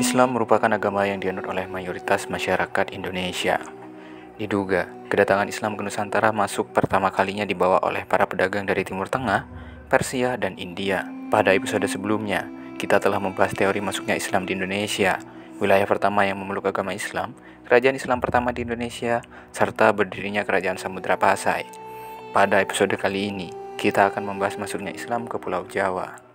Islam merupakan agama yang dianut oleh mayoritas masyarakat Indonesia. Diduga, kedatangan Islam ke Nusantara masuk pertama kalinya dibawa oleh para pedagang dari Timur Tengah, Persia, dan India. Pada episode sebelumnya, kita telah membahas teori masuknya Islam di Indonesia, wilayah pertama yang memeluk agama Islam, kerajaan Islam pertama di Indonesia, serta berdirinya kerajaan Samudra Pasai. Pada episode kali ini, kita akan membahas masuknya Islam ke Pulau Jawa.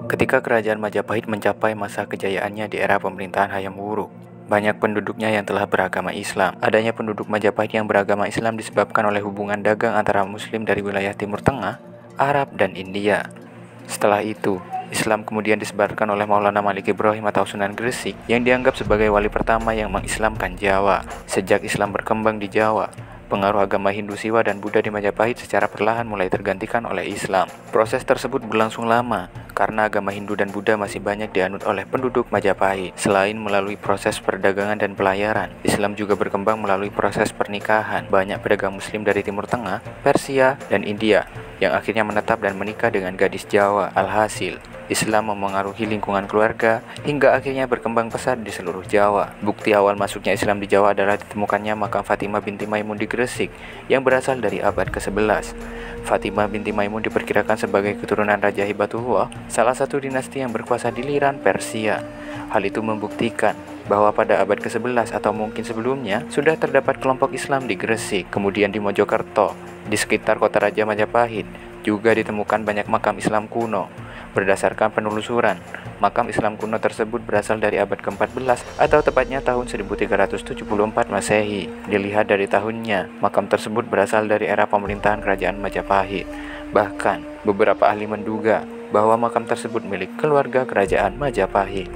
Ketika kerajaan Majapahit mencapai masa kejayaannya di era pemerintahan Hayam Wuruk, banyak penduduknya yang telah beragama Islam. Adanya penduduk Majapahit yang beragama Islam disebabkan oleh hubungan dagang antara Muslim dari wilayah Timur Tengah, Arab, dan India. Setelah itu, Islam kemudian disebarkan oleh Maulana Malik Ibrahim atau Sunan Gresik yang dianggap sebagai wali pertama yang mengislamkan Jawa. Sejak Islam berkembang di Jawa, pengaruh agama Hindu Siwa dan Buddha di Majapahit secara perlahan mulai tergantikan oleh Islam. Proses tersebut berlangsung lama karena agama Hindu dan Buddha masih banyak dianut oleh penduduk Majapahit. Selain melalui proses perdagangan dan pelayaran, Islam juga berkembang melalui proses pernikahan. Banyak pedagang Muslim dari Timur Tengah, Persia, dan India yang akhirnya menetap dan menikah dengan gadis Jawa. Alhasil, Islam memengaruhi lingkungan keluarga hingga akhirnya berkembang pesat di seluruh Jawa. Bukti awal masuknya Islam di Jawa adalah ditemukannya makam Fatimah binti Maimun di Gresik yang berasal dari abad ke-11. Fatimah binti Maimun diperkirakan sebagai keturunan Raja Hibatullah, salah satu dinasti yang berkuasa di Iran, Persia. Hal itu membuktikan bahwa pada abad ke-11 atau mungkin sebelumnya sudah terdapat kelompok Islam di Gresik. Kemudian di Mojokerto, di sekitar kota Raja Majapahit, juga ditemukan banyak makam Islam kuno. Berdasarkan penelusuran, makam Islam kuno tersebut berasal dari abad ke-14 atau tepatnya tahun 1374 Masehi. Dilihat dari tahunnya, makam tersebut berasal dari era pemerintahan kerajaan Majapahit. Bahkan, beberapa ahli menduga bahwa makam tersebut milik keluarga kerajaan Majapahit.